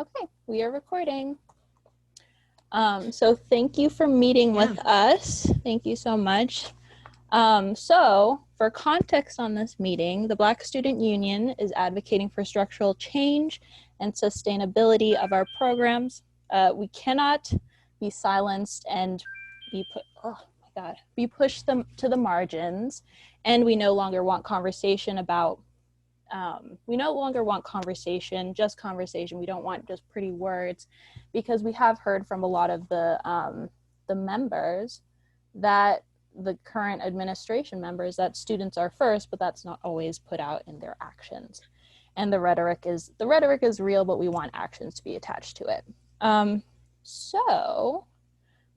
Okay, we are recording. So thank you for meeting with us. Thank you so much. So for context on this meeting, the Black Student Union is advocating for structural change and sustainability of our programs. We cannot be silenced and be pushed them to the margins, and we no longer want conversation about just conversation. We don't want just pretty words, because we have heard from a lot of the members, that the current administration members, that students are first, but that's not always put out in their actions. And the rhetoric is real, but we want actions to be attached to it. So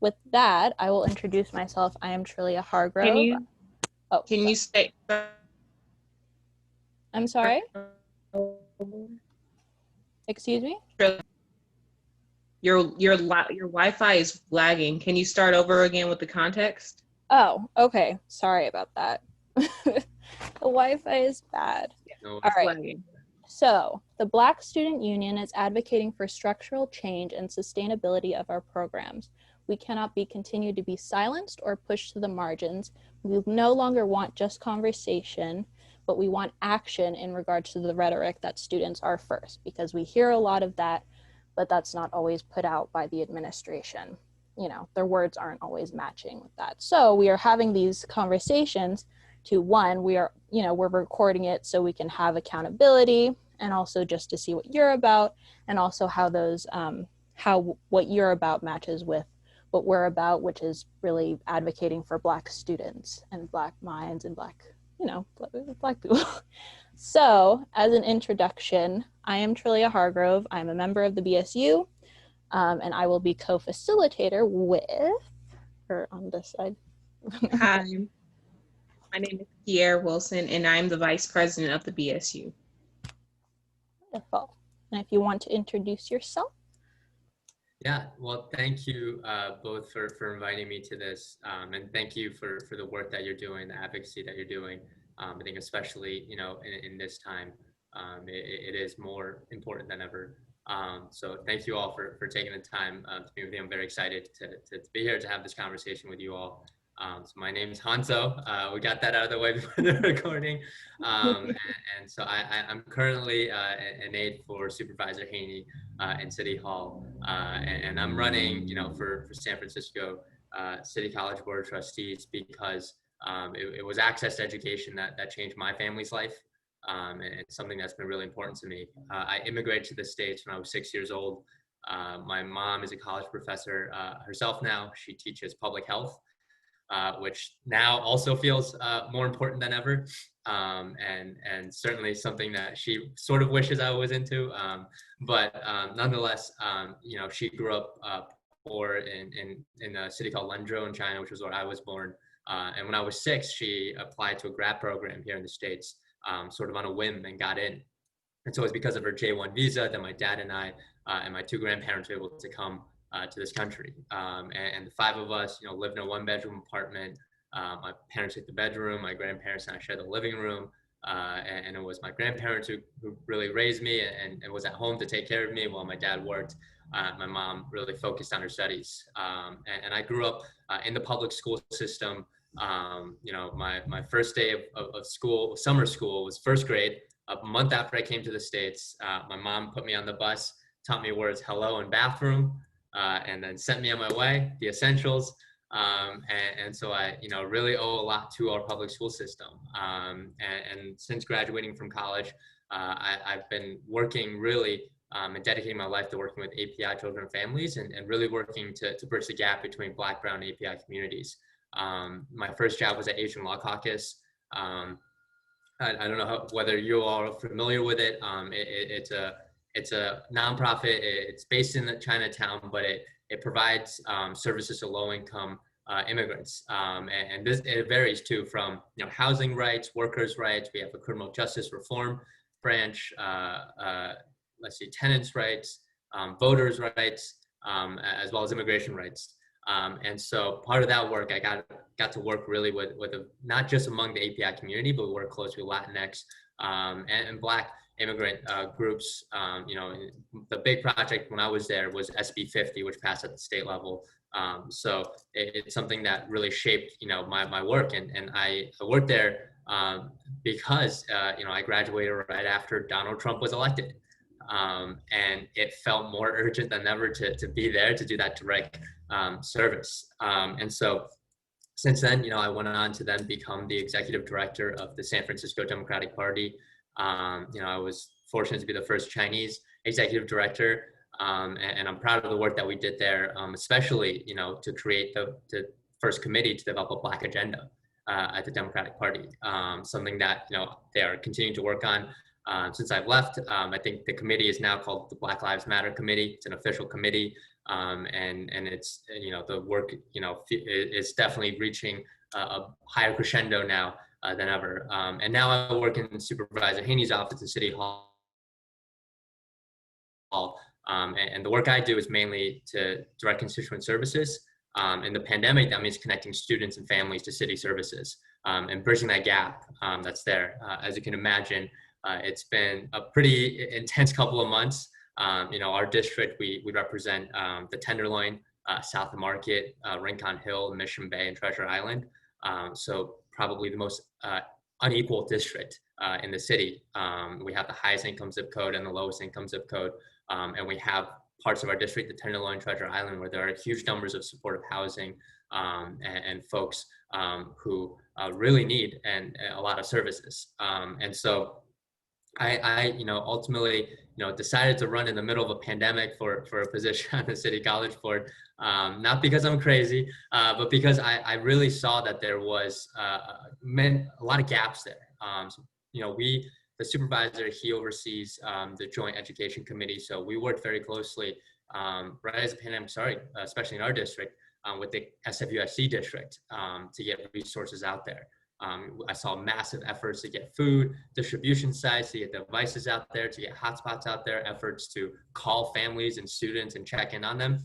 with that, I will introduce myself. I am Trillia Hargrove. Can you say? I'm sorry? Excuse me? Your Wi-Fi is lagging. Can you start over again with the context? Oh, okay. Sorry about that. The Wi-Fi is bad. No, all right. Lagging. So the Black Student Union is advocating for structural change and sustainability of our programs. We cannot be continued to be silenced or pushed to the margins. We no longer want just conversation, but we want action in regards to the rhetoric that students are first, because we hear a lot of that, but that's not always put out by the administration. You know, their words aren't always matching with that. So we are having these conversations to, one, we're recording it so we can have accountability, and also just to see what you're about, and also how those, what you're about matches with what we're about, which is really advocating for Black students and Black minds and Black people. So as an introduction, I am Trillia Hargrove. I'm a member of the BSU, and I will be co-facilitator with her on this side. Hi, my name is Pierre Wilson, and I'm the vice president of the BSU. Wonderful. And if you want to introduce yourself. Yeah, well, thank you both for inviting me to this, and thank you for the work that you're doing, the advocacy that you're doing. I think especially, in this time, it is more important than ever. So thank you all for taking the time to be with me. I'm very excited to be here to have this conversation with you all. So my name is Hanzo. We got that out of the way before the recording. And so I'm currently an aide for Supervisor Haney in City Hall. And I'm running, for San Francisco City College Board of Trustees, because it was access to education that changed my family's life. And it's something that's been really important to me. I immigrated to the States when I was 6 years old. My mom is a college professor herself now. She teaches public health, which now also feels more important than ever, and certainly something that she sort of wishes I was into. But nonetheless, she grew up poor in a city called Lenzhou in China, which was where I was born. And when I was 6, she applied to a grad program here in the States, sort of on a whim, and got in. And so it was because of her J1 visa that my dad and I and my 2 grandparents were able to come to this country. And the 5 of us, lived in a 1-bedroom apartment. My parents took the bedroom, my grandparents and I shared the living room. And it was my grandparents who really raised me and was at home to take care of me while my dad worked. My mom really focused on her studies. And I grew up in the public school system. My first day of school, summer school, was 1st grade. A month after I came to the States, my mom put me on the bus, taught me words hello and bathroom, and then sent me on my way, the essentials. And so I, really owe a lot to our public school system. And since graduating from college, I've been working really and dedicating my life to working with API children and families, and really working to bridge the gap between Black, Brown, and API communities. My first job was at Asian Law Caucus. I don't know whether you all are familiar with it. It's a nonprofit. It's based in Chinatown, but it provides services to low-income immigrants. And this, it varies too, from housing rights, workers' rights. We have a criminal justice reform branch. Tenants' rights, voters' rights, as well as immigration rights. And so part of that work, I got to work really with not just among the API community, but work closely with Latinx and Black immigrant groups. The big project when I was there was SB 50, which passed at the state level. So it's something that really shaped, my work. And I worked there because, I graduated right after Donald Trump was elected. And it felt more urgent than ever to be there to do that direct service. And so since then, I went on to then become the executive director of the San Francisco Democratic Party. I was fortunate to be the first Chinese executive director. And I'm proud of the work that we did there, especially, to create the first committee to develop a Black agenda at the Democratic Party, something that, they are continuing to work on since I've left. I think the committee is now called the Black Lives Matter Committee. It's an official committee, and it's, the work, is definitely reaching a higher crescendo now than ever. And now I work in Supervisor Haney's office in City Hall. And the work I do is mainly to direct constituent services. In the pandemic, that means connecting students and families to city services and bridging that gap that's there. As you can imagine, it's been a pretty intense couple of months. Our district, we represent the Tenderloin, South Market, Rincon Hill, Mission Bay, and Treasure Island. So probably the most unequal district in the city. We have the highest income zip code and the lowest income zip code. And we have parts of our district, the Tenderloin, Treasure Island, where there are huge numbers of supportive housing and folks who really need and a lot of services. And so I ultimately, decided to run in the middle of a pandemic for a position on the City College Board, not because I'm crazy, but because I really saw that there was a lot of gaps there. The supervisor, he oversees the Joint Education Committee. So we worked very closely right as the pandemic started, especially in our district, with the SWSC district to get resources out there. I saw massive efforts to get food distribution sites, to get devices out there, to get hotspots out there, efforts to call families and students and check in on them.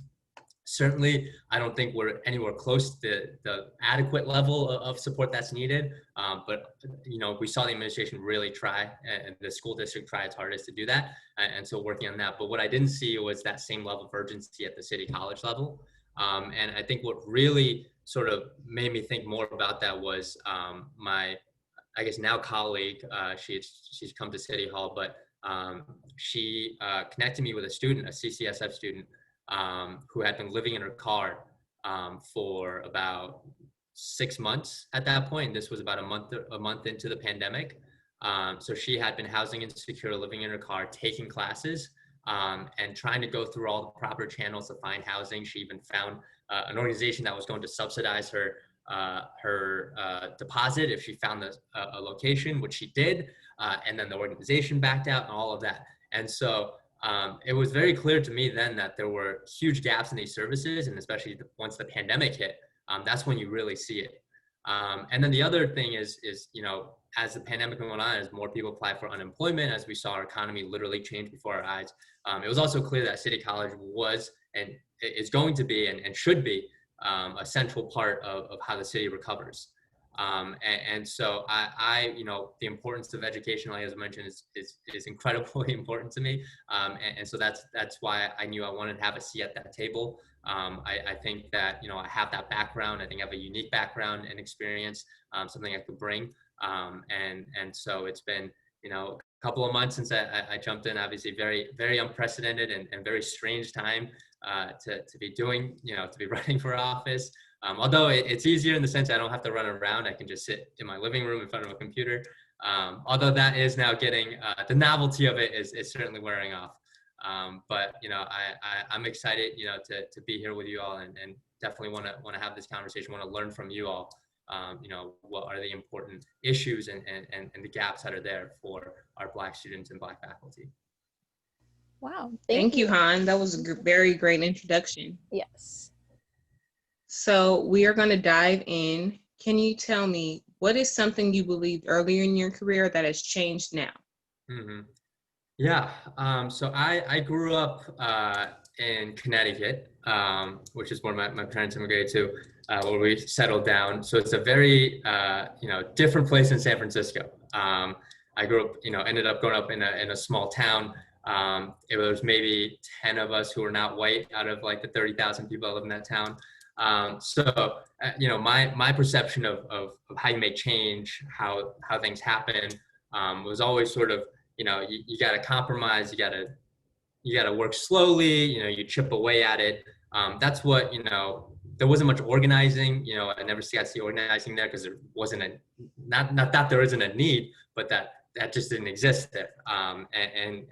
Certainly, I don't think we're anywhere close to the adequate level of support that's needed. But, we saw the administration really try and the school district try its hardest to do that. And so working on that. But what I didn't see was that same level of urgency at the city college level. And I think what really sort of made me think more about that was my, I guess now colleague, she's come to City Hall, but she connected me with a student, a CCSF student, who had been living in her car for about 6 months at that point. This was about a month into the pandemic. So she had been housing insecure, living in her car, taking classes, and trying to go through all the proper channels to find housing. She even found an organization that was going to subsidize her deposit if she found a location, which she did. And then the organization backed out and all of that. And so it was very clear to me then that there were huge gaps in these services, and especially once the pandemic hit, that's when you really see it. And then the other thing is as the pandemic went on, as more people applied for unemployment, as we saw our economy literally change before our eyes, it was also clear that City College was and is going to be and should be a central part of how the city recovers. And so I the importance of education, like as I mentioned, is incredibly important to me. And so that's why I knew I wanted to have a seat at that table. I think that, I have that background. I think I have a unique background and experience, something I could bring. And so it's been, a couple of months since I jumped in, obviously very, very unprecedented and very strange time to be doing, to be running for office. Although it's easier in the sense I don't have to run around. I can just sit in my living room in front of a computer. Although that is now getting, the novelty of it is certainly wearing off. But, I'm excited, to be here with you all and definitely want to have this conversation, want to learn from you all. What are the important issues and the gaps that are there for our Black students and Black faculty. Wow. Thank you, Han. That was a very great introduction. Yes. So we are going to dive in. Can you tell me what is something you believed earlier in your career that has changed now? Mm-hmm. Yeah. So I grew up in Connecticut, which is where my parents immigrated to, where we settled down. So it's a very, different place than San Francisco. I grew up, ended up growing up in a small town. It was maybe 10 of us who were not white out of like the 30,000 people that live in that town. My perception of how you make change, how things happen, was always sort of, you got to compromise, you got to work slowly, you chip away at it. That's what, there wasn't much organizing, I never got to see organizing there because there wasn't not that there isn't a need, but that just didn't exist there. And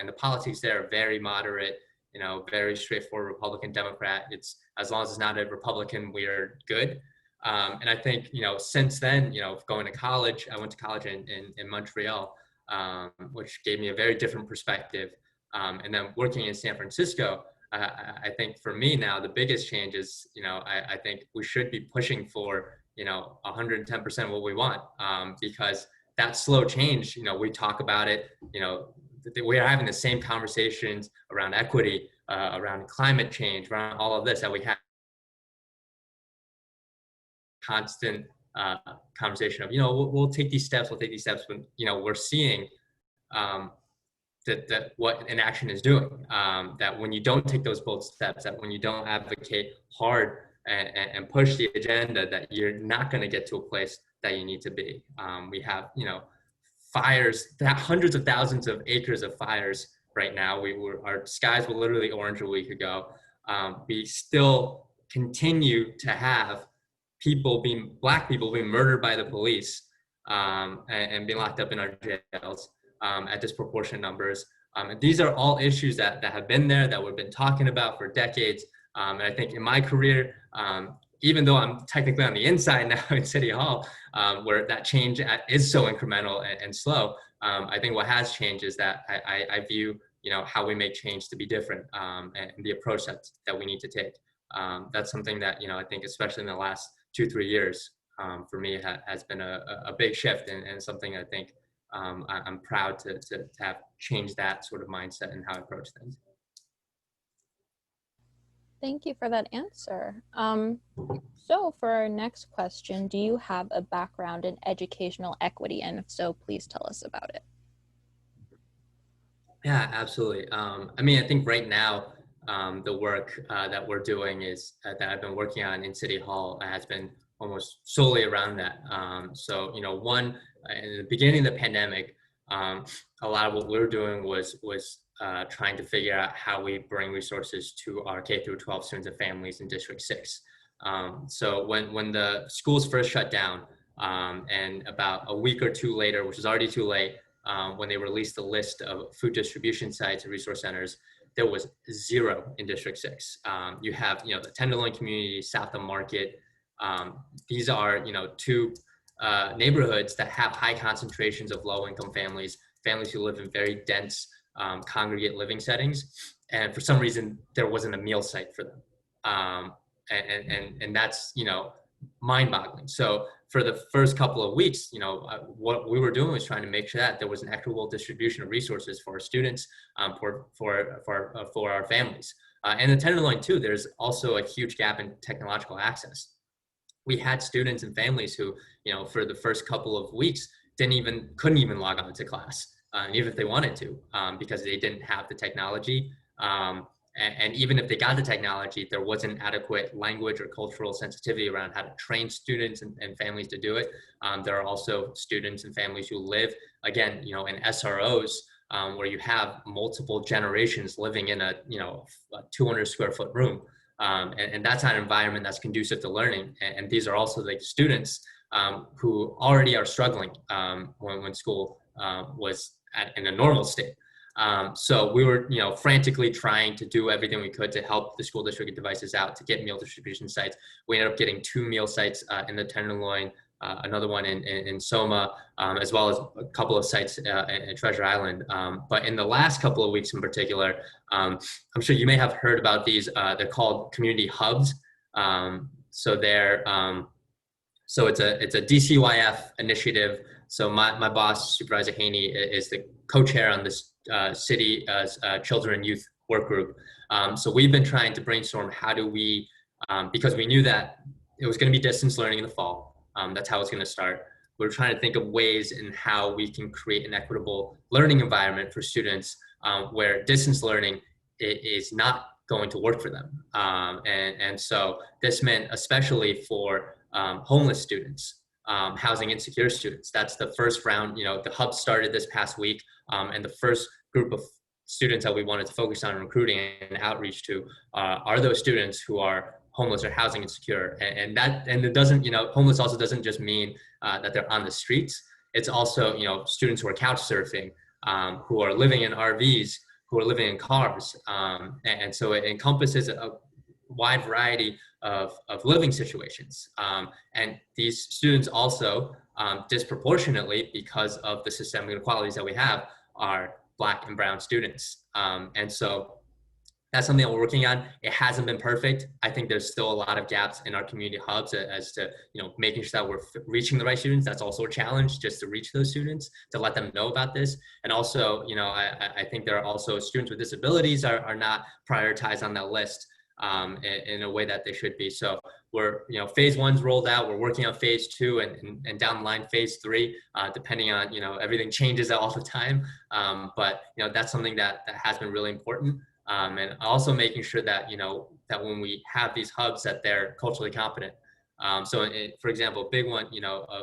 the politics there are very moderate, very straightforward Republican, Democrat. It's as long as it's not a Republican, we're good. And I think, since then, going to college, I went to college in Montreal, which gave me a very different perspective. And then working in San Francisco, I think for me now, the biggest change is, I think we should be pushing for, 110% what we want, because that slow change, we talk about it, we are having the same conversations around equity, around climate change, around all of this that we have constant conversation of, we'll take these steps, when, we're seeing that what inaction is doing, that when you don't take those bold steps, that when you don't advocate hard and push the agenda, that you're not going to get to a place that you need to be. We have, fires, hundreds of thousands of acres of fires right now. Our skies were literally orange a week ago. We still continue to have Black people being murdered by the police, and being locked up in our jails at disproportionate numbers. And these are all issues that have been there, that we've been talking about for decades. And I think in my career, even though I'm technically on the inside now in City Hall, where that change is so incremental and slow, I think what has changed is that I view, how we make change to be different, and the approach that we need to take. That's something that, I think especially in the last 2-3 years, for me has been a big shift, and something I think I'm proud to have changed that sort of mindset and how I approach things. Thank you for that answer. So for our next question, do you have a background in educational equity? And if so, please tell us about it. Yeah, absolutely. I think right now, the work that we're doing is that I've been working on in City Hall has been almost solely around that. So, one, in the beginning of the pandemic, a lot of what we were doing was trying to figure out how we bring resources to our K through 12 students and families in District 6. So when the schools first shut down, and about a week or two later, which is already too late, when they released the list of food distribution sites and resource centers, there was 0 in District 6. You have, the Tenderloin community, South of Market. These are, 2 neighborhoods that have high concentrations of low-income families who live in very dense congregate living settings, and for some reason there wasn't a meal site for them, and that's mind-boggling. So for the first couple of weeks, what we were doing was trying to make sure that there was an equitable distribution of resources for our students, for our families, and the Tenderloin too. There's also a huge gap in technological access. We had students and families who, for the first couple of weeks couldn't even log on to class. Even if they wanted to, because they didn't have the technology. And even if they got the technology, there wasn't adequate language or cultural sensitivity around how to train students and families to do it. There are also students and families who live, again, in SROs, where you have multiple generations living in a 200 square foot room. And that's not an environment that's conducive to learning. And these are also the students who already are struggling when school was in a normal state. So we were, frantically trying to do everything we could to help the school district get devices out, to get meal distribution sites. We ended up getting 2 meal sites in the Tenderloin, another one in Soma, as well as a couple of sites in Treasure Island. But in the last couple of weeks in particular, I'm sure you may have heard about these. They're called community hubs. So it's a DCYF initiative. So my boss, Supervisor Haney, is the co-chair on this city children and youth work group. So we've been trying to brainstorm how do we, because we knew that it was going to be distance learning in the fall. That's how it's going to start. we're trying to think of ways in how we can create an equitable learning environment for students where distance learning is not going to work for them. And so this meant especially for homeless students, housing insecure students. That's the first round. The hub started this past week, and the first group of students that we wanted to focus on recruiting and outreach to are those students who are homeless or housing insecure. And it doesn't, homeless also doesn't just mean that they're on the streets. It's also, students who are couch surfing, who are living in RVs, who are living in cars. And so it encompasses a wide variety of living situations. And these students also disproportionately, because of the systemic inequalities that we have, are Black and brown students. And so that's something that we're working on. It hasn't been perfect. I think there's still a lot of gaps in our community hubs as to, making sure that we're reaching the right students. That's also a challenge, just to reach those students, to let them know about this. And also, I think there are also students with disabilities are not prioritized on that list in a way that they should be. So we're, phase one's rolled out. We're working on phase two and down the line, phase three, depending on, everything changes all the time. But, that's something that has been really important. And also making sure that, that when we have these hubs that they're culturally competent. For example, a big one,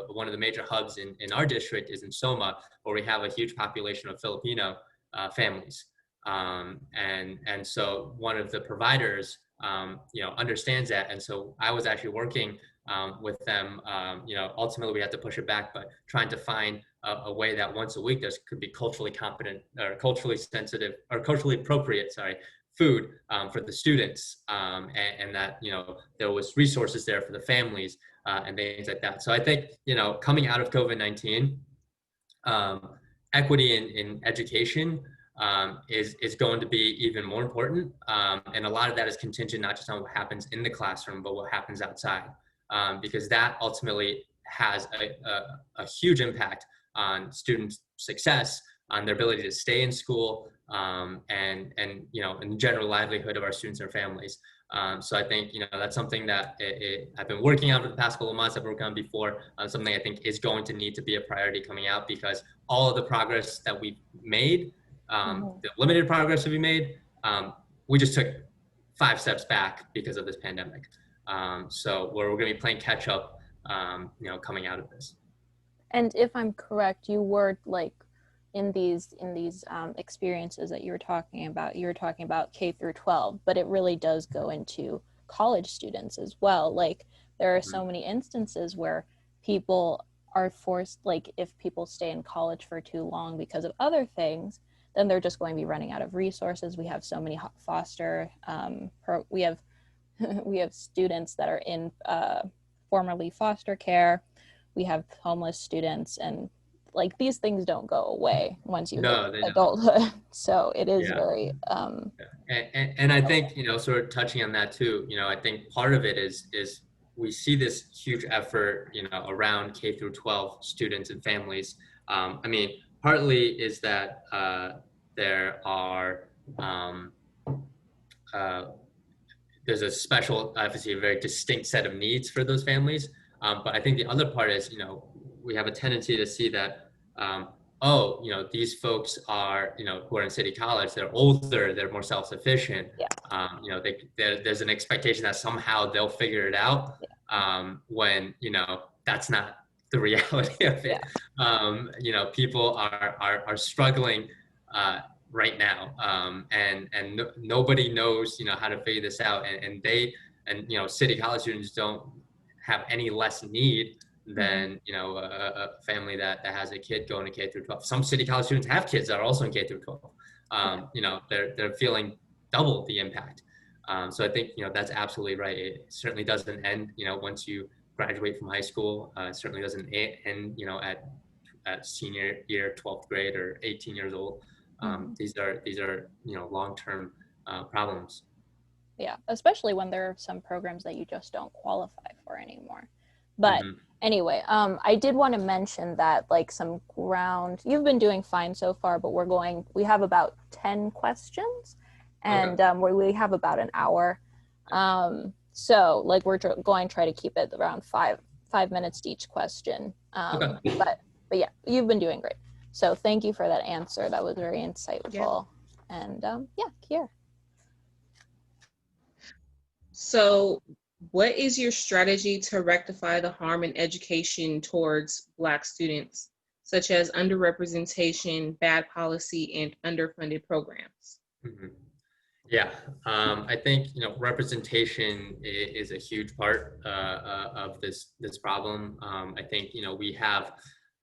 one of the major hubs in our district is in Soma, where we have a huge population of Filipino families. And so one of the providers, understands that. And so I was actually working with them. Ultimately we had to push it back, but trying to find a way that once a week there could be culturally competent or culturally sensitive or culturally appropriate, food for the students, and that, there was resources there for the families and things like that. So I think, coming out of COVID-19, equity in education is going to be even more important. And a lot of that is contingent not just on what happens in the classroom, but what happens outside, because that ultimately has a huge impact on students' success, on their ability to stay in school, and in the general livelihood of our students and families. So I think, that's something that I've been working on for the past couple of months. I've worked on before, something I think is going to need to be a priority coming out, because all of the progress that we've made, the limited progress that we made, we just took 5 steps back because of this pandemic. So we're going to be playing catch up, coming out of this. And if I'm correct, you were in these experiences that you were talking about K through 12, but it really does go into college students as well. There are so many instances where people are forced, if people stay in college for too long because of other things, then they're just going to be running out of resources. We have so many foster, we have students that are in formerly foster care. We have homeless students, and these things don't go away once you hit adulthood. So it is very and I think, sort of touching on that too, I think part of it is we see this huge effort, around K through 12 students and families. Partly is that there are there's a special, obviously a very distinct set of needs for those families. But I think the other part is, we have a tendency to see that, these folks are, who are in City College, they're older, they're more self-sufficient. Yeah. There's an expectation that somehow they'll figure it out, when, that's not the reality of it. Yeah. People are struggling right now, and nobody knows, how to figure this out. And City College students don't have any less need than, a family that has a kid going to K through 12. Some City College students have kids that are also in K through 12. They're feeling double the impact. So I think, that's absolutely right. It certainly doesn't end, once you graduate from high school. It certainly doesn't end, at senior year, 12th grade or 18 years old. These are long-term problems. Yeah, especially when there are some programs that you just don't qualify for anymore. But anyway, I did want to mention that some ground, you've been doing fine so far, but we have about 10 questions, and we have about an hour. So we're going to try to keep it around five minutes to each question. Okay. But yeah, you've been doing great. So thank you for that answer. That was very insightful. And yeah, Kier. So, what is your strategy to rectify the harm in education towards Black students, such as underrepresentation, bad policy, and underfunded programs? Mhm. Yeah, I think representation is a huge part of this problem. I think we have,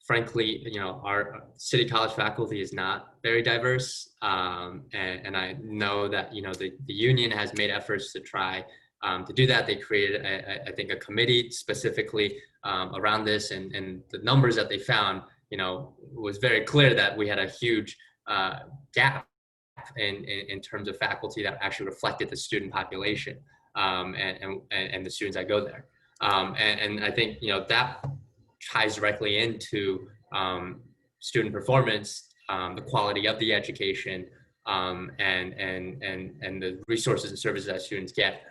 frankly, our city college faculty is not very diverse, and I know that the union has made efforts to try to do that. They created, I think, a committee specifically around this, and the numbers that they found, was very clear that we had a huge gap in terms of faculty that actually reflected the student population and the students that go there. And I think that ties directly into student performance, the quality of the education, and the resources and services that students get.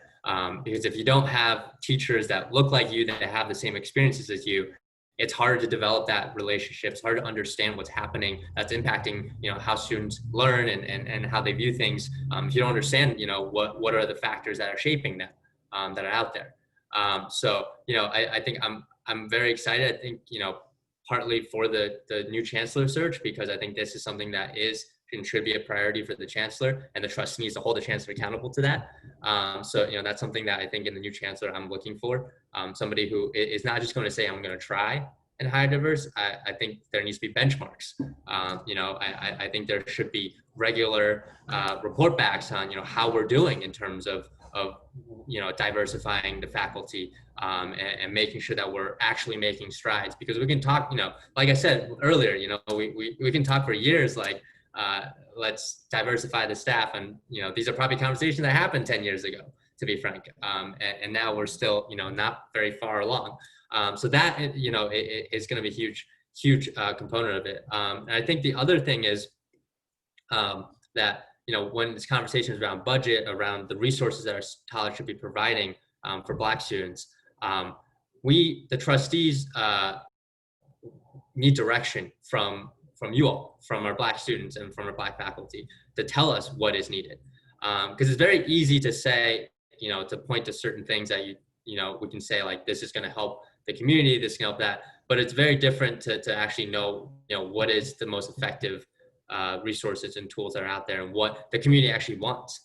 Because if you don't have teachers that look like you, that have the same experiences as you, it's hard to develop that relationship. It's hard to understand what's happening that's impacting, how students learn and how they view things. If you don't understand, what are the factors that are shaping that, that are out there. So, I think I'm very excited. I think, partly for the new chancellor search, because I think this is something that should be a priority for the chancellor, and the trust needs to hold the chancellor accountable to that. So, that's something that I think in the new chancellor I'm looking for. Somebody who is not just going to say, I'm going to try and hire diverse. I think there needs to be benchmarks. I think there should be regular report backs on, how we're doing in terms of diversifying the faculty, and making sure that we're actually making strides, because we can talk, like I said earlier, we can talk for years, like, let's diversify the staff. And, these are probably conversations that happened 10 years ago, to be frank. And now we're still, not very far along. So that, is going to be a huge component of it. And I think the other thing is that, when this conversation is around budget, around the resources that our college should be providing for Black students, the trustees need direction from you all, from our Black students and from our Black faculty, to tell us what is needed. Because it's very easy to say, to point to certain things that we can say, like, this is going to help the community, this can help that, but it's very different to actually know, what is the most effective resources and tools that are out there, and what the community actually wants.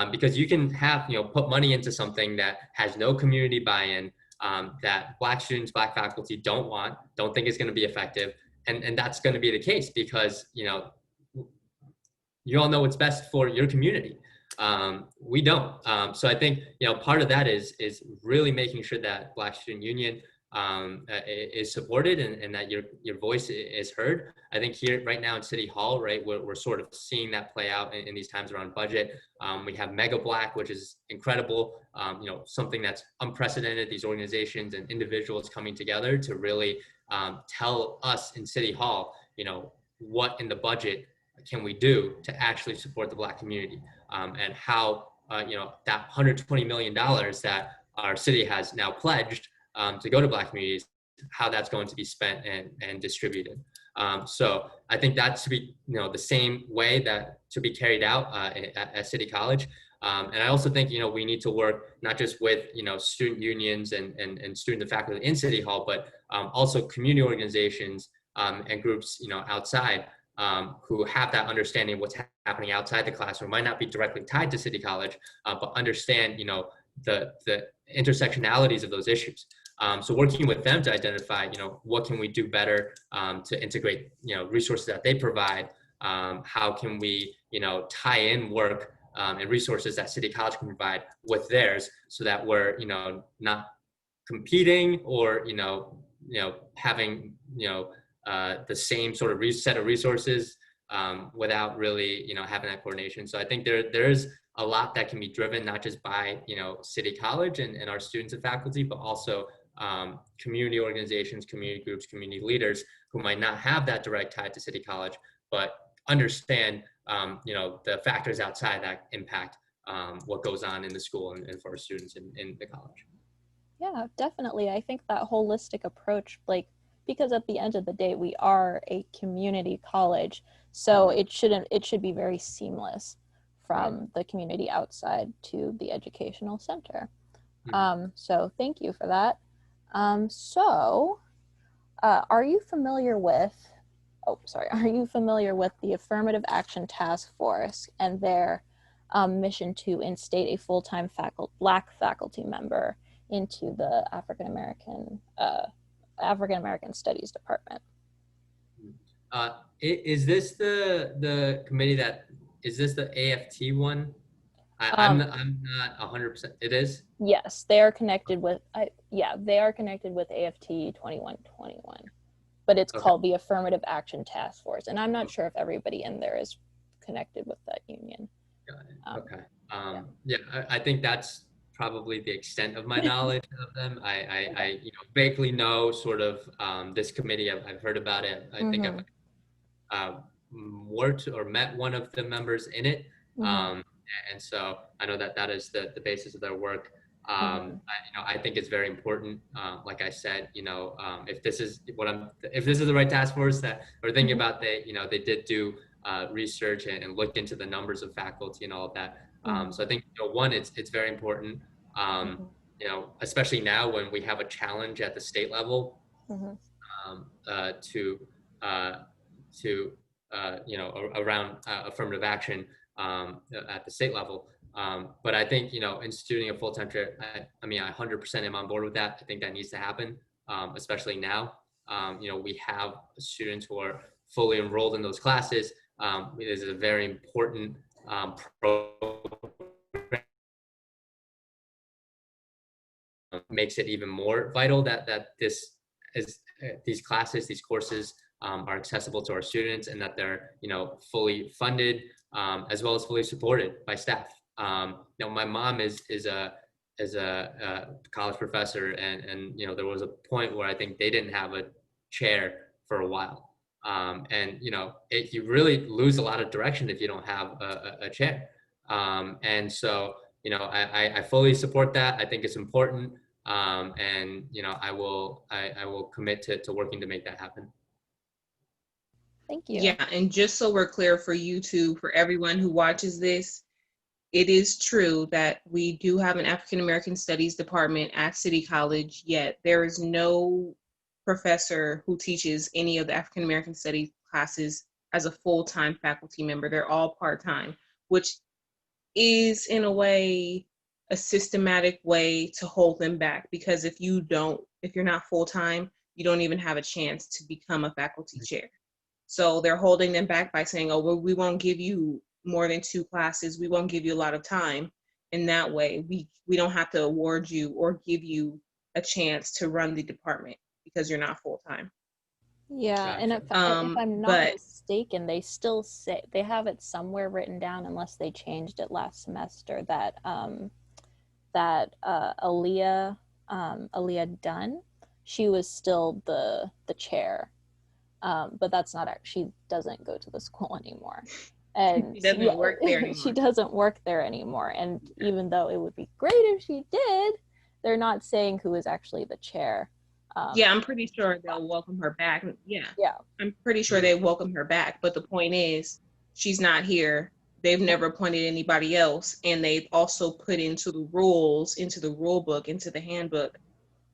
Because you can have, put money into something that has no community buy-in, that Black students, Black faculty don't think is going to be effective. And that's going to be the case because, you all know what's best for your community. We don't. So I think, part of that is really making sure that Black Student Union is supported, and that your voice is heard. I think here right now in City Hall, right, we're sort of seeing that play out in these times around budget. We have Mega Black, which is incredible, something that's unprecedented, these organizations and individuals coming together to really tell us in City Hall, what in the budget can we do to actually support the Black community, and how, that $120 million that our city has now pledged to go to Black communities, how that's going to be spent and distributed. So I think that should be, the same way that should be carried out at City College. And I also think, we need to work not just with, student unions and student and faculty in City Hall, but also community organizations and groups, outside, who have that understanding of what's happening outside the classroom, might not be directly tied to City College, but understand, the intersectionalities of those issues. So working with them to identify, what can we do better to integrate, resources that they provide. How can we, tie in work and resources that City College can provide with theirs, so that we're, not competing or, having, the same sort of set of resources without really, having that coordination. So I think there's a lot that can be driven not just by, City College and our students and faculty, but also community organizations, community groups, community leaders who might not have that direct tie to City College, but understand, the factors outside that impact what goes on in the school and for our students in the college. Yeah, definitely. I think that holistic approach, like, because at the end of the day, we are a community college, so it should be very seamless from the community outside to the educational center. So thank you for that. Are you familiar with, are you familiar with the Affirmative Action Task Force and their mission to instate a full-time Black faculty member into the African American Studies Department? Is this the committee is this the AFT one? I'm not 100%. It is? Yes, they are connected with, they are connected with AFT 2121, but it's called the Affirmative Action Task Force. And I'm not sure if everybody in there is connected with that union. Got it. Yeah, I think that's probably the extent of my knowledge of them. I vaguely know sort of this committee. I've heard about it. I think I've worked or met one of the members in it. And so I know that is the basis of their work. I think it's very important. Like I said, if this is the right task force that we're thinking about, they did do research and looked into the numbers of faculty and all of that. So I think one, it's very important. Especially now when we have a challenge at the state level around affirmative action at the state level. But I think, instituting a full-time chair, I 100% am on board with that. I think that needs to happen, especially now. We have students who are fully enrolled in those classes. It is a very important program. Makes it even more vital that these classes, these courses are accessible to our students, and that they're fully funded, as well as fully supported by staff. My mom is a college professor, and there was a point where I think they didn't have a chair for a while, and you really lose a lot of direction if you don't have a chair. And so I fully support that. I think it's important, and I will commit to working to make that happen. Thank you. Yeah, and just so we're clear for YouTube, for everyone who watches this, it is true that we do have an African American Studies department at City College, yet there is no professor who teaches any of the African American Studies classes as a full-time faculty member. They're all part-time, which is in a way a systematic way to hold them back, because if you're not full-time, you don't even have a chance to become a faculty chair. So they're holding them back by saying, oh, well, we won't give you more than 2 classes. We won't give you a lot of time. And that way we don't have to award you or give you a chance to run the department because you're not full-time. Yeah, and if I'm not mistaken, they still say, they have it somewhere written down, unless they changed it last semester, that Aaliyah Dunn, she was still the chair. But that's not she doesn't go to the school anymore, and she doesn't work there anymore. She doesn't work there anymore. And even though it would be great if she did, they're not saying who is actually the chair. I'm pretty sure they'll welcome her back. Yeah, I'm pretty sure they welcome her back. But the point is, she's not here. They've never appointed anybody else, and they've also put into the rules, into the rule book, into the handbook,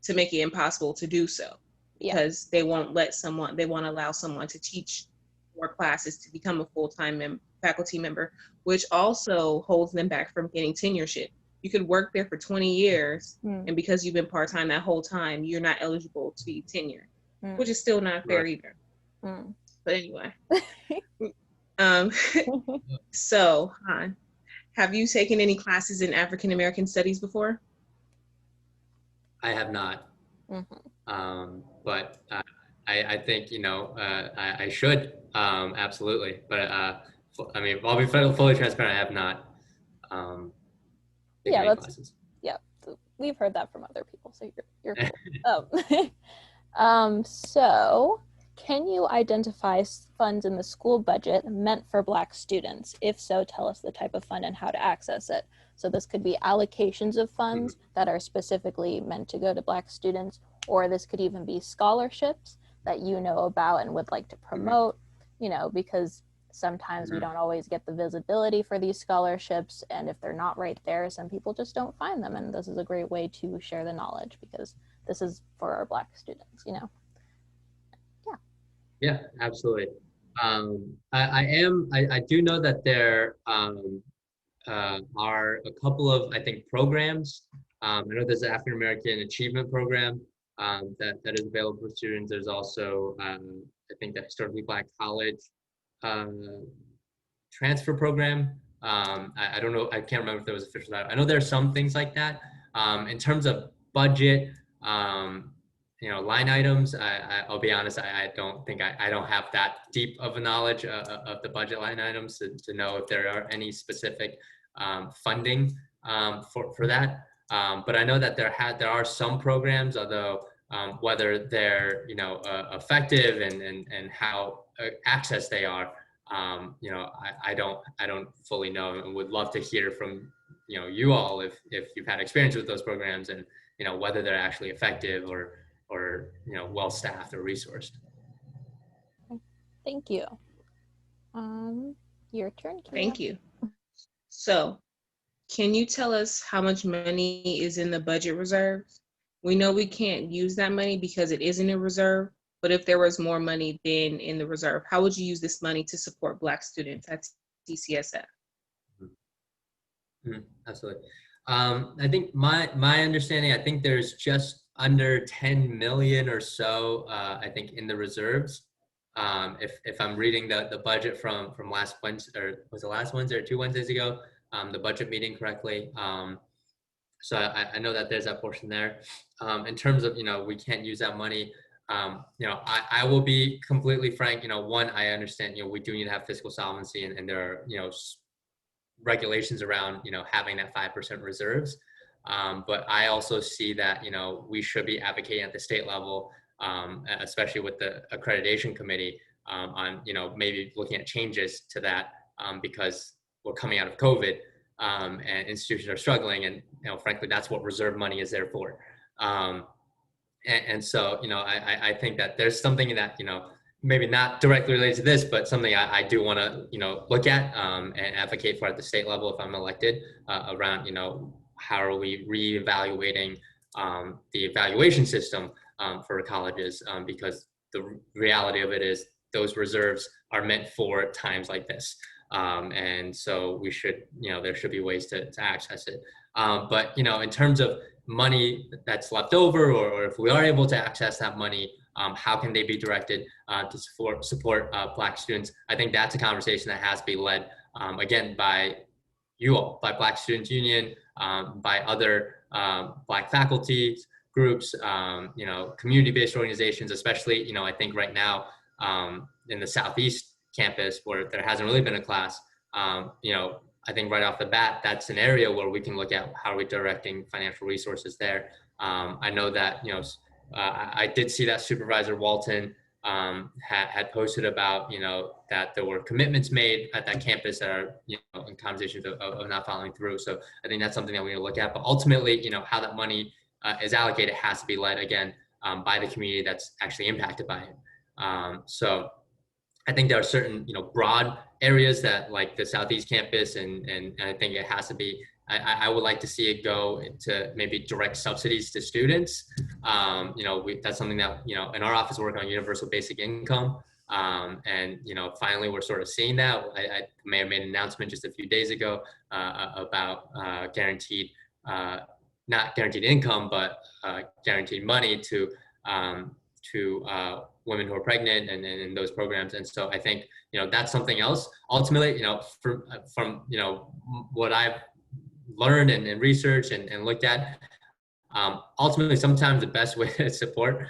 to make it impossible to do so. Because they won't allow someone to teach 4 classes to become a full-time faculty member, which also holds them back from getting tenureship. You could work there for 20 years, and because you've been part-time that whole time, you're not eligible to be tenured, which is still not fair either. But anyway, so Han, have you taken any classes in African American Studies before? I have not. But I think I should, absolutely. But I'll be fully transparent. I have not. We've heard that from other people, so you're cool. So, can you identify funds in the school budget meant for Black students? If so, tell us the type of fund and how to access it. So this could be allocations of funds that are specifically meant to go to Black students, or this could even be scholarships that you know about and would like to promote, you know, because sometimes we don't always get the visibility for these scholarships, and if they're not right there, some people just don't find them, and this is a great way to share the knowledge because this is for our Black students, you know. Yeah, absolutely. I do know that there are a couple of, I think, programs. I know there's an African American Achievement Program that is available for students. There's also, I think, the Historically Black College transfer program. I don't know, I can't remember if there was official. I know there are some things like that. In terms of budget, you know, line items, I'll be honest, I don't think I don't have that deep of a knowledge of the budget line items to know if there are any specific funding for that. But I know that there are some programs, although whether they're, you know, effective and how access they are, you know, I don't fully know, and would love to hear from, you know, you all if you've had experience with those programs and, you know, whether they're actually effective or you know, well staffed or resourced. Thank you. Your turn, Kira. Thank you. So, can you tell us how much money is in the budget reserves? We know we can't use that money because it isn't a reserve, but if there was more money than in the reserve, how would you use this money to support Black students at TCSF? Absolutely. I think my understanding, I think there's just under 10 million or so, I think, in the reserves. If I'm reading the budget from last Wednesday, or was it last Wednesday or 2 Wednesdays ago, the budget meeting correctly. So I know that there's that portion there. In terms of, you know, we can't use that money. You know, I will be completely frank. You know, one, I understand, you know, we do need to have fiscal solvency, and there are, you know, regulations around, you know, having that 5% reserves. But I also see that, you know, we should be advocating at the state level, especially with the accreditation committee, on, you know, maybe looking at changes to that, because we're coming out of COVID, and institutions are struggling, and, you know, frankly, that's what reserve money is there for. And so, you know, I think that there's something that, you know, maybe not directly related to this, but something I do want to, you know, look at and advocate for at the state level if I'm elected, around, you know, how are we reevaluating the evaluation system for colleges, because the reality of it is those reserves are meant for times like this. And so we should, you know, there should be ways to access it. But, you know, in terms of money that's left over, or if we are able to access that money, how can they be directed to support Black students? I think that's a conversation that has to be led, again, by you all, by Black Students Union, by other Black faculty groups, you know, community-based organizations, especially, you know, I think right now in the Southeast campus where there hasn't really been a class, you know, I think right off the bat, that's an area where we can look at how are we directing financial resources there. I know that, you know, I did see that Supervisor Walton had posted about, you know, that there were commitments made at that campus that are, you know, in conversations of not following through. So I think that's something that we need to look at. But ultimately, you know, how that money is allocated has to be led, again, by the community that's actually impacted by it. So I think there are certain, you know, broad areas that, like the Southeast campus, and I think it has to be, I would like to see it go into maybe direct subsidies to students. You know, that's something that, you know, in our office, we're working on universal basic income. And, you know, finally, we're sort of seeing that. I may have made an announcement just a few days ago about guaranteed, not guaranteed income, but guaranteed money to women who are pregnant and those programs. And so I think, you know, that's something else. Ultimately, you know, from you know, what I've learned and researched and looked at, ultimately, sometimes the best way to support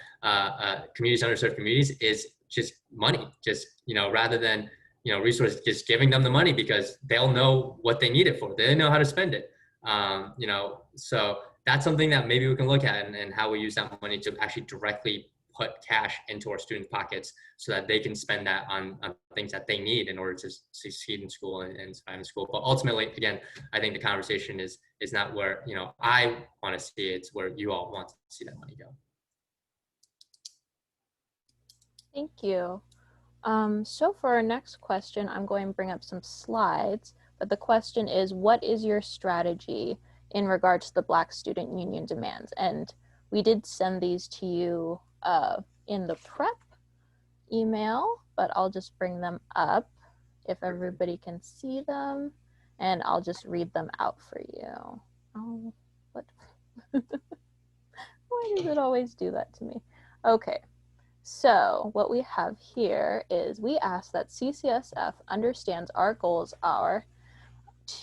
communities, underserved communities, is just money. Just, you know, rather than, you know, resources, just giving them the money because they'll know what they need it for. They know how to spend it. You know, so that's something that maybe we can look at, and how we use that money to actually directly put cash into our students' pockets so that they can spend that on things that they need in order to succeed in school and survive in school. But ultimately, again, I think the conversation is not where, you know, I want to see it, it's where you all want to see that money go. Thank you. So for our next question, I'm going to bring up some slides, but the question is, what is your strategy in regards to the Black Student Union demands? And we did send these to you in the prep email, but I'll just bring them up if everybody can see them, and I'll just read them out for you. Oh, what? Why does it always do that to me? Okay. So what we have here is we ask that CCSF understands our goals are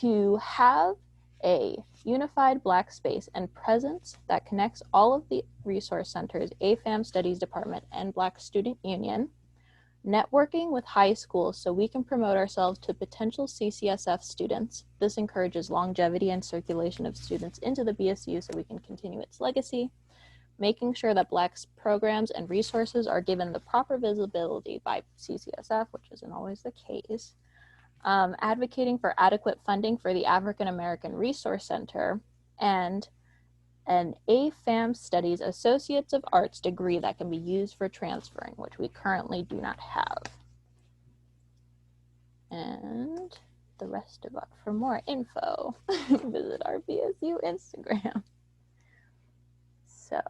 to have a unified Black space and presence that connects all of the resource centers, AFAM Studies Department, and Black Student Union, networking with high schools so we can promote ourselves to potential CCSF students. This encourages longevity and circulation of students into the BSU so we can continue its legacy. Making sure that Black programs and resources are given the proper visibility by CCSF, which isn't always the case. Advocating for adequate funding for the African American Resource Center and an AFAM Studies Associates of Arts degree that can be used for transferring, which we currently do not have. And the rest of it, for more info, visit our BSU Instagram. So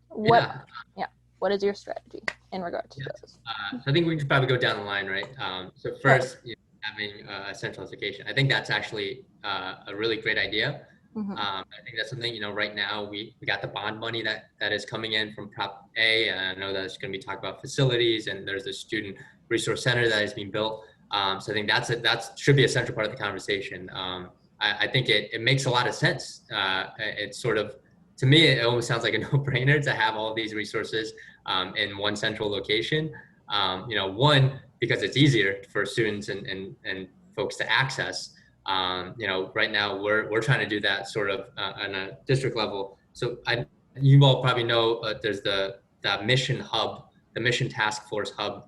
what is your strategy in regards to those? I think we should probably go down the line, right? So first, having a centralization. I think that's actually a really great idea. I think that's something, right now we got the bond money that is coming in from Prop A, and I know that's going to be talked about facilities, and there's a student resource center that is being built. So I think that should be a central part of the conversation. I think it makes a lot of sense. It's sort of, to me, it almost sounds like a no-brainer to have all of these resources in one central location. One, because it's easier for students and folks to access. Right now we're trying to do that sort of on a district level. So you all probably know there's the mission hub, the mission task force hub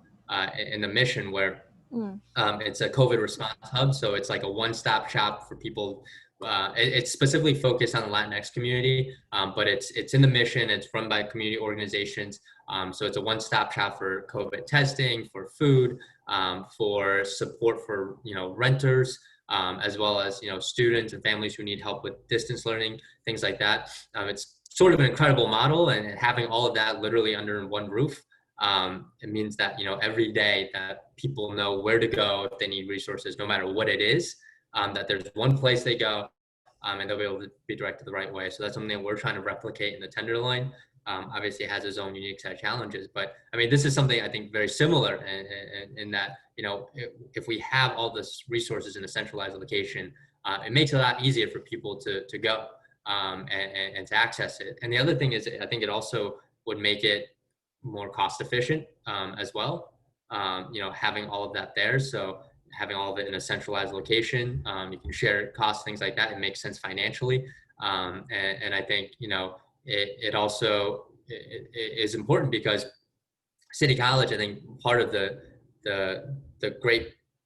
in the mission where it's a COVID response hub. So it's like a one-stop shop for people. It's specifically focused on the Latinx community, but it's in the mission. It's run by community organizations. So it's a one-stop shop for COVID testing, for food, for support for renters, as well as students and families who need help with distance learning, things like that. It's sort of an incredible model, and having all of that literally under one roof. It means that every day that people know where to go if they need resources, no matter what it is. That there's one place they go, and they'll be able to be directed the right way. So that's something that we're trying to replicate in the Tenderloin. Obviously, it has its own unique set of challenges, but I mean, this is something I think very similar in that if we have all this resources in a centralized location, it makes it a lot easier for people to go and to access it. And the other thing is, I think it also would make it more cost efficient as well. Having all of that there. So having all of it in a centralized location, you can share costs, things like that. It makes sense financially. And I think, it also is important because City College, I think part of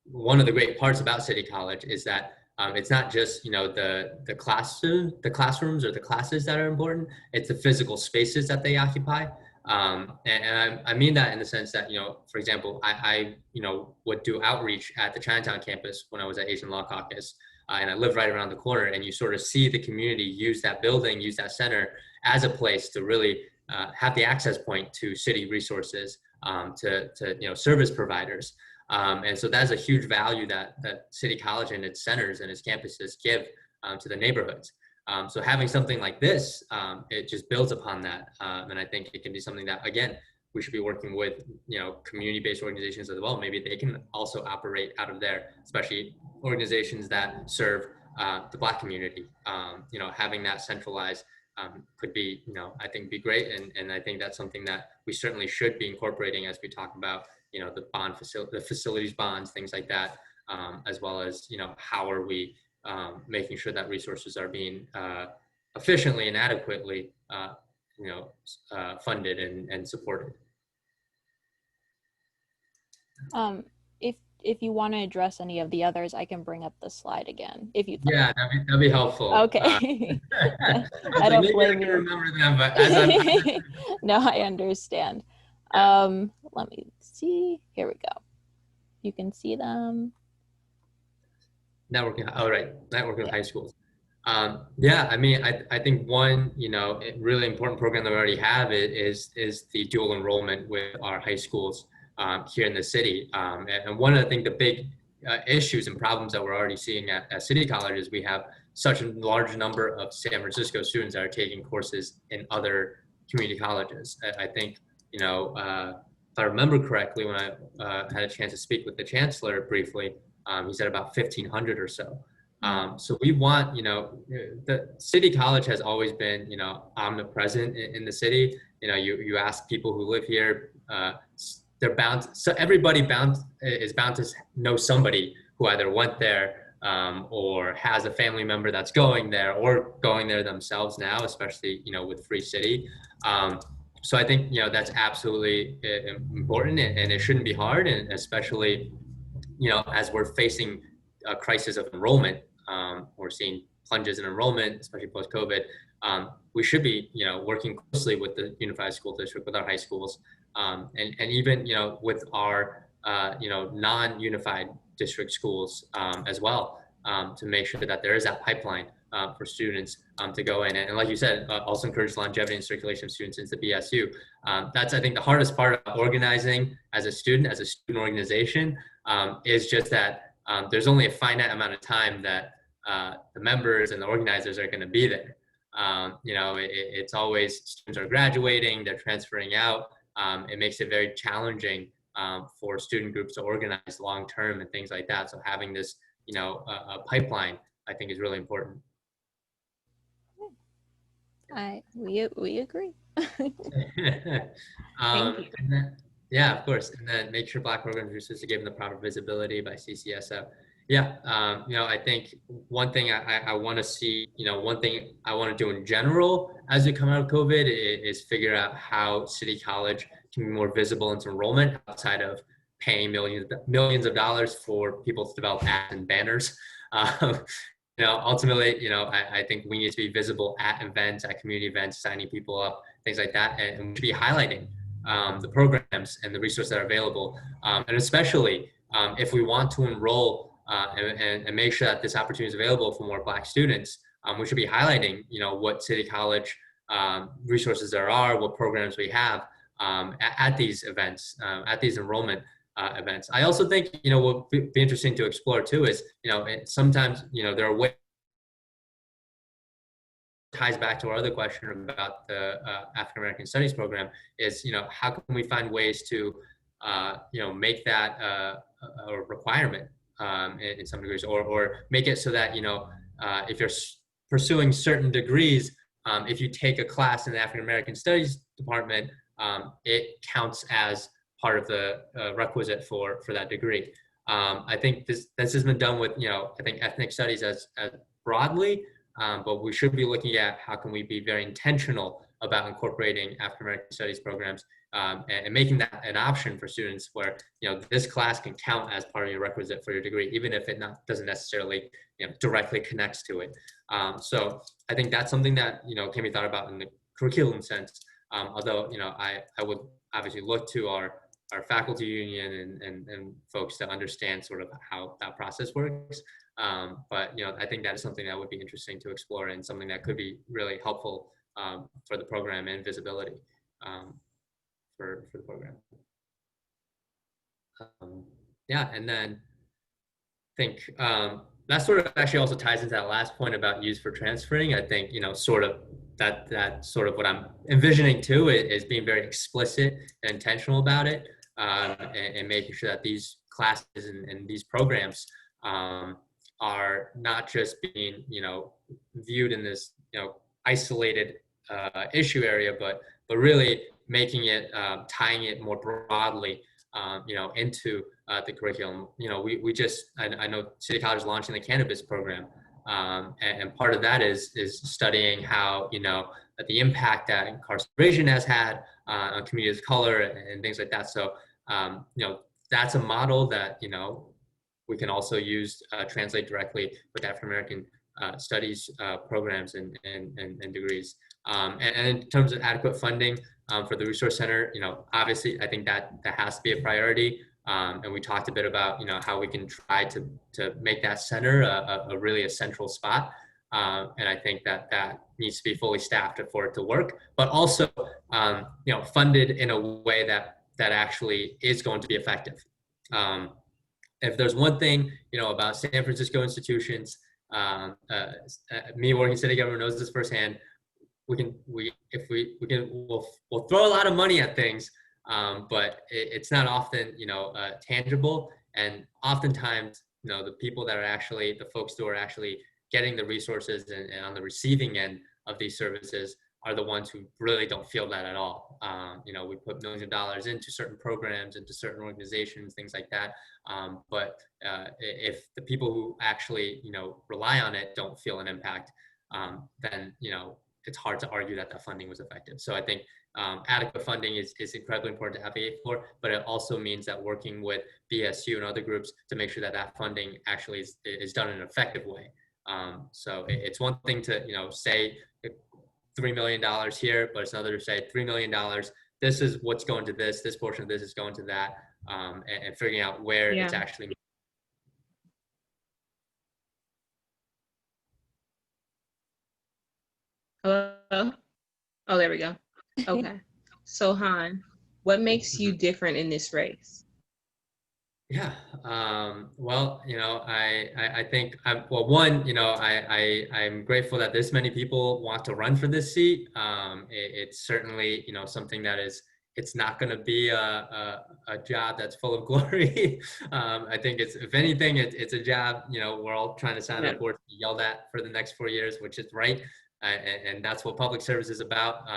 one of the great parts about City College is that it's not just, the classrooms or the classes that are important. It's the physical spaces that they occupy. And I mean that in the sense that, for example, I would do outreach at the Chinatown campus when I was at Asian Law Caucus, and I live right around the corner, and you sort of see the community use that building, use that center as a place to really have the access point to city resources, to service providers. And so that's a huge value that City College and its centers and its campuses give to the neighborhoods. So having something like this, it just builds upon that. And I think it can be something that, again, we should be working with, community-based organizations as well. Maybe they can also operate out of there, especially organizations that serve the Black community. Having that centralized could be, I think be great. And I think that's something that we certainly should be incorporating as we talk about, the facilities bonds, things like that, as well as, how are we making sure that resources are being efficiently and adequately, funded and supported. If you want to address any of the others, I can bring up the slide again. If you yeah, that'd be helpful. Okay. I don't blame you. Remember them, but no, I understand. Let me see. Here we go. You can see them. Networking, oh, right, networking with Yeah. high schools. Yeah, I mean, I think one, really important program that we already have is the dual enrollment with our high schools here in the city. And one of the things, the big issues and problems that we're already seeing at City College is we have such a large number of San Francisco students that are taking courses in other community colleges. I think, if I remember correctly, when I had a chance to speak with the chancellor briefly, he said about 1,500 or so. So we want, the City College has always been, omnipresent in the city. You ask people who live here, they're bound. So everybody is bound to know somebody who either went there or has a family member that's going there or going there themselves now, especially, with Free City. So I think, that's absolutely important, and it shouldn't be hard, and especially, as we're facing a crisis of enrollment, we're seeing plunges in enrollment, especially post-COVID. We should be, working closely with the Unified School District, with our high schools, and even, with our, non-unified district schools as well, to make sure that there is that pipeline for students to go in. And like you said, also encourage longevity and circulation of students into BSU. That's, I think, the hardest part of organizing as a student organization, is just that there's only a finite amount of time that the members and the organizers are going to be there. It's always students are graduating, they're transferring out. It makes it very challenging for student groups to organize long term and things like that. So having this, a pipeline, I think, is really important. We agree. Thank you. Yeah, of course. And then make sure Black programs are supposed to give them the proper visibility by CCSF. Yeah, I think one thing I want to see, one thing I want to do in general as we come out of COVID is figure out how City College can be more visible into enrollment outside of paying millions of dollars for people to develop ads and banners. Ultimately, I think we need to be visible at events, at community events, signing people up, things like that, and we should be highlighting the programs and the resources that are available, and especially if we want to enroll and make sure that this opportunity is available for more Black students, we should be highlighting, what City College resources there are, what programs we have at these events, at these enrollment events. I also think, what would be interesting to explore too is, sometimes, there are ways, ties back to our other question about the African American Studies program is, how can we find ways to, make that a requirement in some degrees, or make it so that, if you're pursuing certain degrees, if you take a class in the African American Studies department, it counts as part of the requisite for that degree. I think this has been done with, I think ethnic studies as broadly, but we should be looking at how can we be very intentional about incorporating African American Studies programs and making that an option for students where, this class can count as part of your requisite for your degree, even if it doesn't necessarily, directly connects to it. So I think that's something that, can be thought about in the curriculum sense. Although, I would obviously look to our faculty union and folks to understand sort of how that process works. But, I think that is something that would be interesting to explore and something that could be really helpful for the program and visibility for the program. Yeah, and then I think that sort of actually also ties into that last point about use for transferring. I think, sort of that sort of what I'm envisioning too is being very explicit and intentional about it, and making sure that these classes and these programs are not just being, viewed in this, isolated issue area, but really making it, tying it more broadly, into the curriculum. We just, I know City College is launching the cannabis program, and part of that is studying how, the impact that incarceration has had on communities of color and things like that. So, that's a model that, we can also use, translate directly with African American studies programs and degrees. And in terms of adequate funding for the Resource Center, obviously I think that has to be a priority. And we talked a bit about, how we can try to make that center a really a central spot. And I think that needs to be fully staffed for it to work, but also, funded in a way that actually is going to be effective. If there's one thing, about San Francisco institutions, me working city government knows this firsthand. We'll throw a lot of money at things, but it's not often, tangible. And oftentimes, the people that are actually, the folks who are actually getting the resources and on the receiving end of these services are the ones who really don't feel that at all. We put millions of dollars into certain programs, into certain organizations, things like that. But if the people who actually, rely on it don't feel an impact, then, it's hard to argue that funding was effective. So I think adequate funding is incredibly important to advocate for, but it also means that working with BSU and other groups to make sure that funding actually is done in an effective way. So it's one thing to, say $3 million here, but it's another to say $3 million. This is what's going to this portion of this is going to that, and figuring out where it's actually. Hello? Oh, there we go. Okay. So Han, what makes you different in this race? Yeah. Well, I think I'm grateful that this many people want to run for this seat. It's certainly, something that it's not going to be a job that's full of glory. I think it's, if anything, it's a job, we're all trying to sign up for, to be yelled at for the next 4 years, which is right. And that's what public service is about,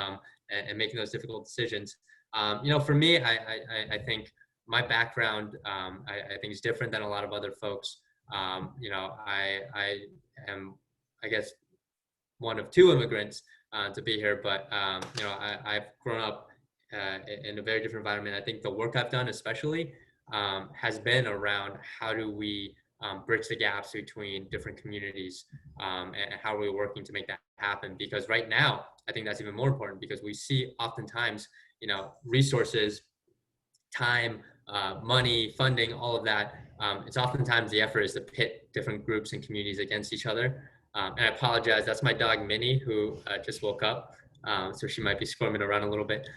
and making those difficult decisions. For me, I think my background, I think is different than a lot of other folks. I am, I guess, one of two immigrants to be here, but I've grown up in a very different environment. I think the work I've done, especially, has been around how do we bridge the gaps between different communities, and how are we working to make that happen? Because right now, I think that's even more important, because we see oftentimes, resources, time, money, funding, all of that. It's oftentimes the effort is to pit different groups and communities against each other. And I apologize, that's my dog Minnie, who just woke up. So she might be squirming around a little bit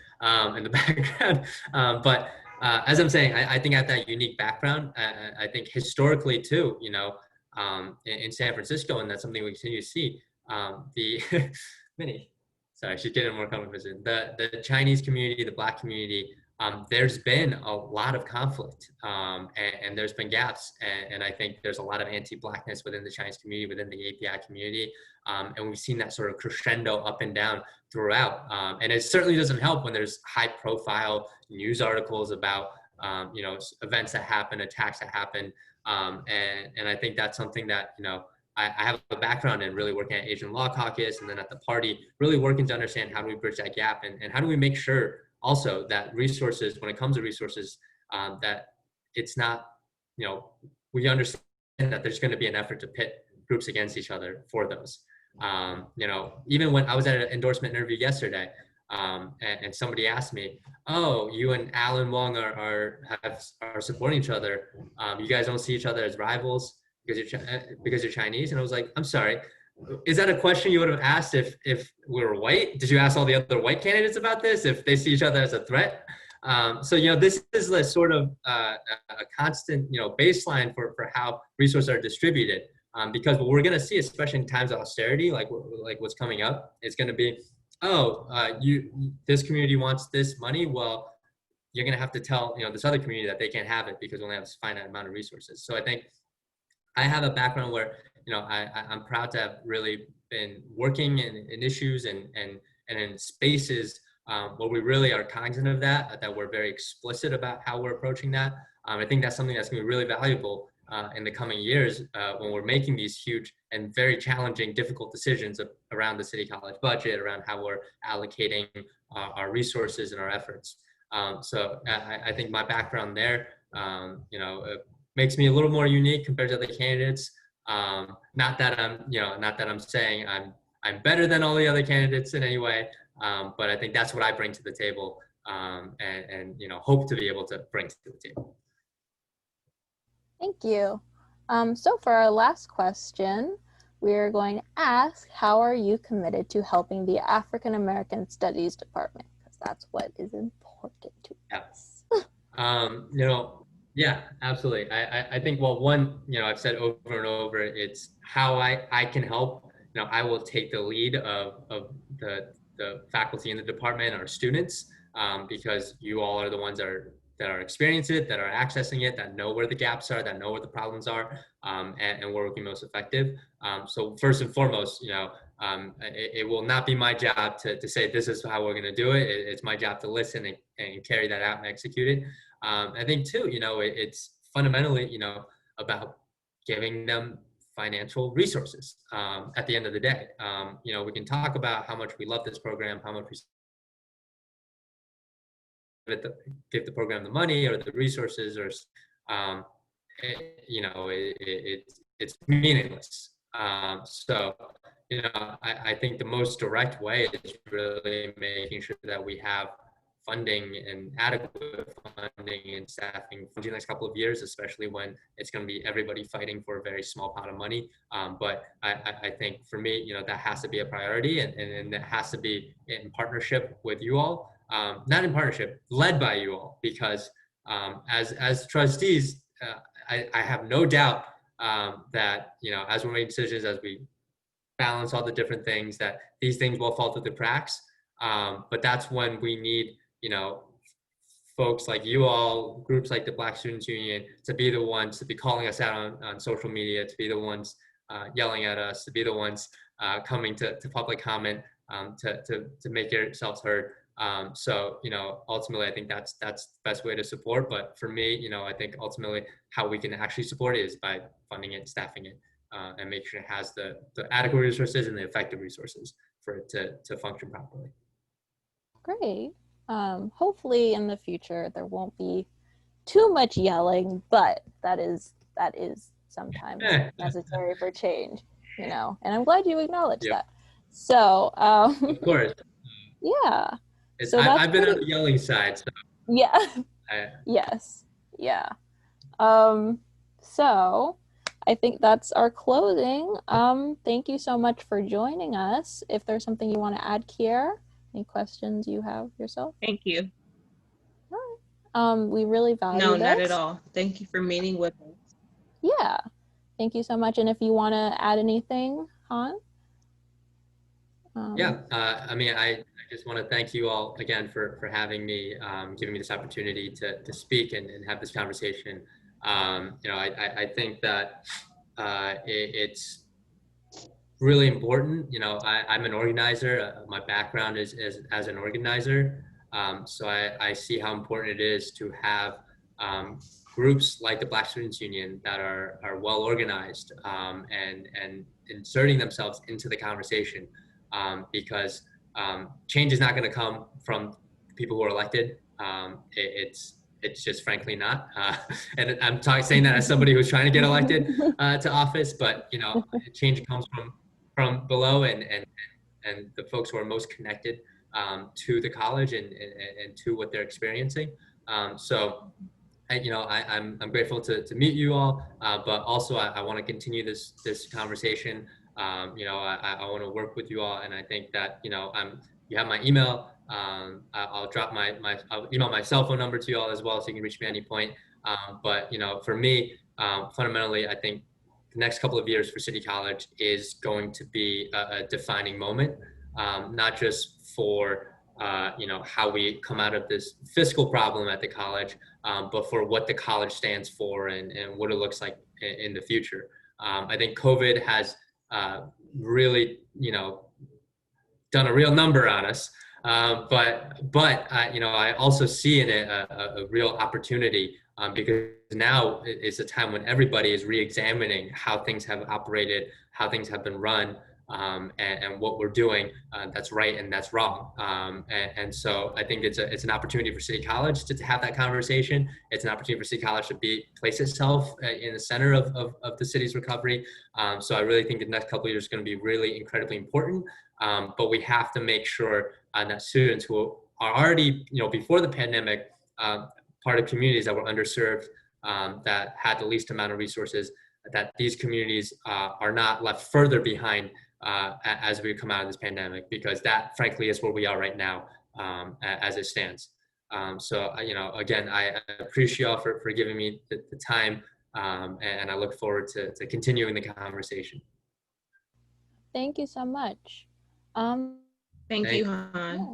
in the background. But as I'm saying, I think I have that unique background. I think historically too, in San Francisco, and that's something we continue to see, the Minnie, sorry, she's getting more comfortable. The Chinese community, the Black community, there's been a lot of conflict, and there's been gaps, and I think there's a lot of anti-Blackness within the Chinese community, within the API community, and we've seen that sort of crescendo up and down throughout, and it certainly doesn't help when there's high-profile news articles about events that happen, attacks that happen, and I think that's something that I have a background in really working at Asian Law Caucus, and then at the party, really working to understand how do we bridge that gap, and how do we make sure also that resources, when it comes to resources, that it's not, we understand that there's going to be an effort to pit groups against each other for those. Even when I was at an endorsement interview yesterday, and somebody asked me, "Oh, you and Alan Wong are supporting each other. You guys don't see each other as rivals because you're Chinese?" And I was like, "I'm sorry. Is that a question you would have asked if we were white? Did you ask all the other white candidates about this, if they see each other as a threat?" So, this is a sort of a constant, baseline for how resources are distributed. Because what we're going to see, especially in times of austerity, like what's coming up, it's going to be, this community wants this money. Well, you're going to have to tell, this other community that they can't have it because we only have a finite amount of resources. So I think I have a background where, I'm proud to have really been working in issues and in spaces where we really are cognizant of that we're very explicit about how we're approaching that. I think that's something that's going to be really valuable in the coming years when we're making these huge and very challenging, difficult decisions around the City College budget, around how we're allocating our resources and our efforts. So I think my background there, makes me a little more unique compared to other candidates. Not that I'm saying I'm better than all the other candidates in any way, but I think that's what I bring to the table, and hope to be able to bring to the table. Thank you. So for our last question, we're going to ask, how are you committed to helping the African American Studies Department? Because that's what is important to us. Yeah, absolutely. I think, well, one, I've said over and over, it's how I can help. I will take the lead of the faculty in the department, our students, because you all are the ones that are experiencing it, that are accessing it, that know where the gaps are, that know where the problems are, and we're working most effective. So first and foremost, it will not be my job to say this is how we're going to do it. It's my job to listen and carry that out and execute it. I think too, it's fundamentally, about giving them financial resources at the end of the day. We can talk about how much we love this program, how much we give the program the money or the resources, or it's meaningless. So I think the most direct way is really making sure that we have funding and adequate funding and staffing for the next couple of years, especially when it's going to be everybody fighting for a very small pot of money. But I think for me, that has to be a priority, and that has to be in partnership with you all. Not in partnership, led by you all, because as trustees, I have no doubt that, as we're making decisions, as we balance all the different things, that these things will fall through the cracks. But that's when we need, folks like you all, groups like the Black Students Union, to be the ones to be calling us out on social media, to be the ones yelling at us, to be the ones coming to public comment, to make yourselves heard. So, ultimately, I think that's the best way to support. But for me, I think ultimately how we can actually support it is by funding it, staffing it, and make sure it has the adequate resources and the effective resources for it to function properly. Great. Hopefully in the future there won't be too much yelling, but that is sometimes necessary for change, and I'm glad you acknowledged that. So of course. Yeah. So I've been on the yelling side. So. Yeah. Yes. Yeah. So I think that's our closing. Thank you so much for joining us. If there's something you want to add, Kiera, any questions you have yourself? Thank you. All right. We really value No, this. not at all. Thank you for meeting with us. Yeah. Thank you so much. And if you want to add anything, Han? I just want to thank you all again for having me, giving me this opportunity to speak and have this conversation. I think that it's really important. I'm an organizer. My background is as an organizer. So I see how important it is to have groups like the Black Students Union that are well organized, and inserting themselves into the conversation, because change is not going to come from people who are elected. It's just frankly not. And I'm saying that as somebody who's trying to get elected to office, but change comes from below, and the folks who are most connected to the college and to what they're experiencing. So I'm grateful to meet you all, but also I want to continue this conversation. I want to work with you all, and I think that you have my email. I'll drop I'll email my cell phone number to you all as well, so you can reach me at any point. But for me, fundamentally, I think the next couple of years for City College is going to be a defining moment, not just for how we come out of this fiscal problem at the college, but for what the college stands for and what it looks like in the future. I think COVID has really, done a real number on us. But I also see in it a real opportunity, because now is a time when everybody is re-examining how things have operated, how things have been run, and what we're doing that's right and that's wrong. And so I think it's an opportunity for City College to have that conversation. It's an opportunity for City College to place itself in the center of the city's recovery. So I really think the next couple of years is going to be really incredibly important. But we have to make sure that students who are already, before the pandemic, part of communities that were underserved, that had the least amount of resources, that these communities are not left further behind as we come out of this pandemic, because that frankly is where we are right now as it stands. So, again, I appreciate y'all for giving me the time, and I look forward to continuing the conversation. Thank you so much. Thank you, Han. Yeah,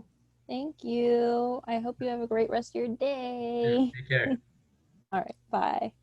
thank you. I hope you have a great rest of your day. Take care. All right, bye.